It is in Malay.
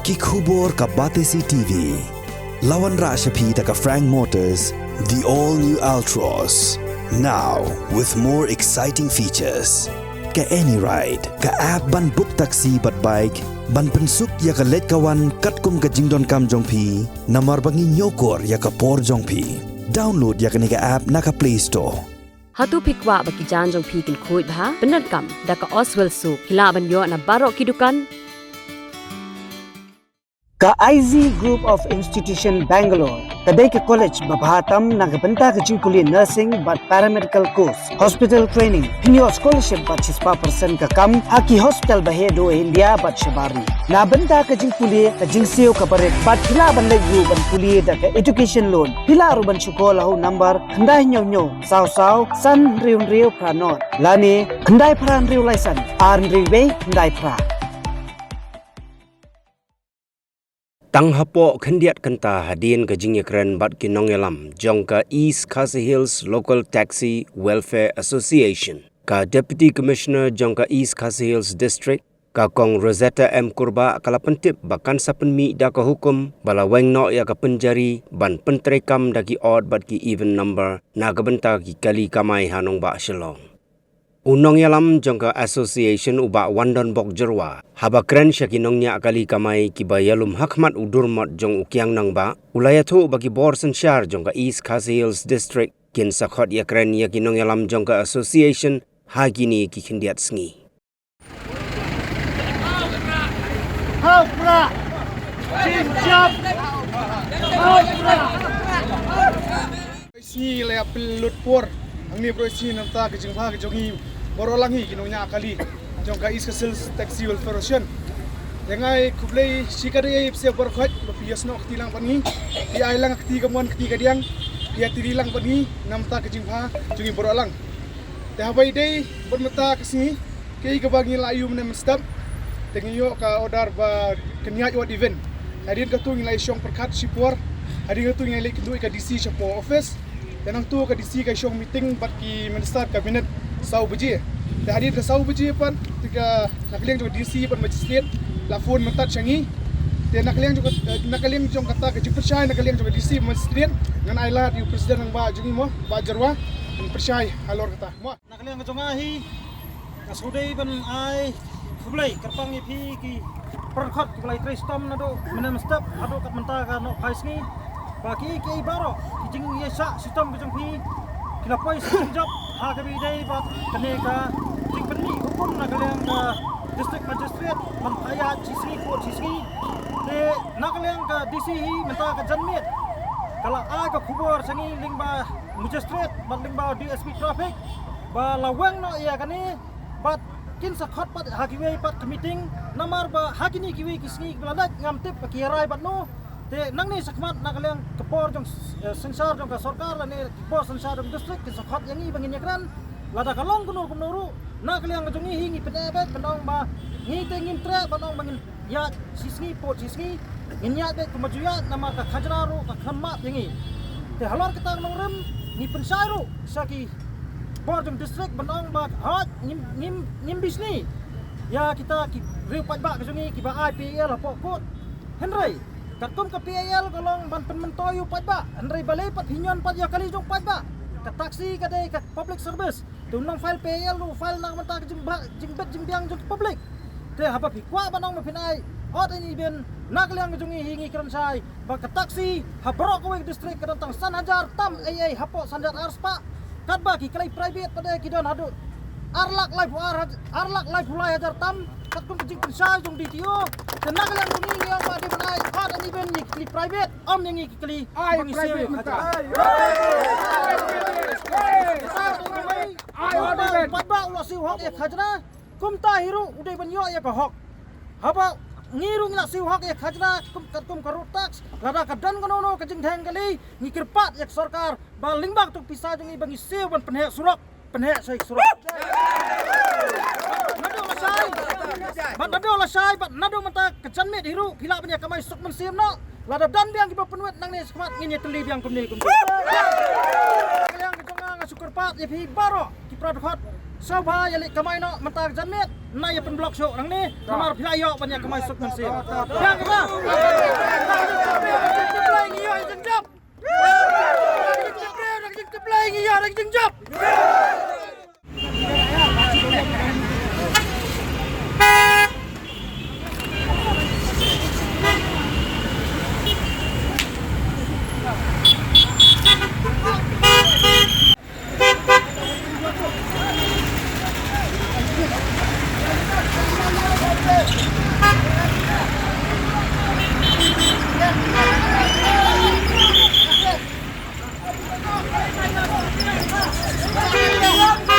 Kikubor ka Batesi TV. Lawan Rashapi taka Frank Motors, the all-new Altros. Now, with more exciting features. Ka any ride, ka app ban book taxi bat bike, ban pensuk ya ka let kawan katkum ka jingdon kam jongpi, namar bangi nyokor ya ka por jongpi. Download ya ka nika app naka Play Store. Hatu pikwa bagi janjong pikin kuit bah, benar kam, daka Oswell Soup, hilaban yo na barok kidukan. Ka IZ Group of Institution Bangalore, kadai ke college babhatam nagabenta ke jingkuli nursing but paramedical course, hospital training, pinyo scholarship but 6% ka kam, haki hospital bahedo India but shabari. Na benta ke jingkuli ka jingseo ka baret but hilaban layu ban kuli da ka education loan. Hilaru ban syukola ho number kandai nyo saw san riu pranot. Lani kandai pran riu laisan, arn riwe kandai pra. Tang hapo khendiat kanta hadin ka jingekran bat kinongelam jongka East Khasi Hills Local Taxi Welfare Association ka Deputy Commissioner jongka East Khasi Hills District ka kong Rosetta M Kurba kala pentip bakan sapenmi da ka hukum bala wengno ya ka penjari ban pentrekam daki odd bat ki even number na ka benta ki kali kamai hanong ba shalong. Unong yalam jongka association uba wandon bok jerwa haba kren syakinong nya akali kamai kiba yalum hakmat udurmat jong ukiang nang ba ulayatho bagi borsen syar jongka East Khasi Hills District kin sakhot ya kren yakinong yalam jongka association hagini ki khindiat sngi. Hapra! Jinjab! Hapra! Sini leh pelut por, angni bro sini namta ke jingha ke jongi borolangi kinonya akali jongka East Khasi Hills Taxi Welfare Association. Dengai kublai sikari ipse berkhot lopias nok tilang pani, di ailang kti kamuan kti kadiang, dia tirilang pani namta ke jingha jongi borolang. Dah habai day bermata ke sini, kei kebangi layu menem step. Tengiyo ka order ba kenya yot event. Hadin ka tu ngilai syong perkat sipor, hadin ka tu ngilai kedui ka DC Chapo office. Dan ang tu ka DC ka syong meeting bat ki minister kabinet sau beji. Dan hadin ka sau beji pan tika nakliang juga DC pan magistrate la phone mentat syangi. Dan nakliang jong kata ka percaya nakliang juga DC magistrate ngan ailat yu presiden ang ba jungi mo ba jarwa dan percaya halor kata. Mo nakliang ka jongahi kasudai ban ai kublai kerpang ipi ki perkhot kublai tristom nado menem step ado kat menta ka no kaisni baki ki baro ki jing yesa sistem ke jengpi kilapoi sinjap ha ka bi dai bat kene ka jing penni hukum na kaleng ka district magistrate man aya cisni ko cisni te na kaleng ka DC hi menta ka janmet kala a ka khubor sangi lingba magistrate bat lingba DSP traffic ba lawang no ya kani bat kin sakhot pat hakiwe pat meeting namar ba hakini kiwe kisni beladak ngamtip kirai bat no te nangni sakmat nakaleng kepor jong sensar jong ka sarkar ne kepor sensar jong district kin sakhot yangi bangin yakran lada kalong kunur kunuru nakaleng jongi hingi penebet penong ba ngite ngim tre banong bangin ya sisni pot sisni inya be kemajuan nama ka khajraru ka khamma yangi te halor kita nongrem ni pensairu saki Borjong district benong ba hot ngim bisni ya kita ki riu pat ba ke sungi ki ba IPL apa kot Henry katum ke PAL kolong ban penmentoyu pat ba Henry balai pat hinyon pat ya kali jong pat ba ka taksi ka dai ka public service tunong file PAL ru file nang menta jimbet jimbiang jong public te haba pikwa banong mapinai hot ini ben nakliang jungi hingi kransai ba ka taksi habro ko district kadantang sanhajar tam ai hapo sanjar arspa kadba ki kalai private pada kidon hadu arlak life hulai hajar tam katkum kecing pensai jong DTO tenak yang bunyi yang ba de banai hat ani ben ni kli private om yang ki kli bangi sewe ai padba ulo siu hok ya khajna kumta hiru udai banyo ya ka hok haba ngiru ngila siu hok ya khajna katkum karut tax lada kadan kono kecing theng kali ngikirpat ya sarkar ba lingbak tuk pisa jong bangi sewe ban penhek surak penhek sai surak nado lasai bat nado mata kejanmet hiru kila punya kamai sok mensim no lada dan biang kiba penuet nang ni semat nginya teli biang kumni yang jonga ngasukur pat ya pi baro ki pradhot sabha yali kamai no mata kejanmet nai pen blok so rang ni namar philayo banyak kemai sok mensin yang apa play ngi yo jeng jap play ngi yo jeng jap Yeah.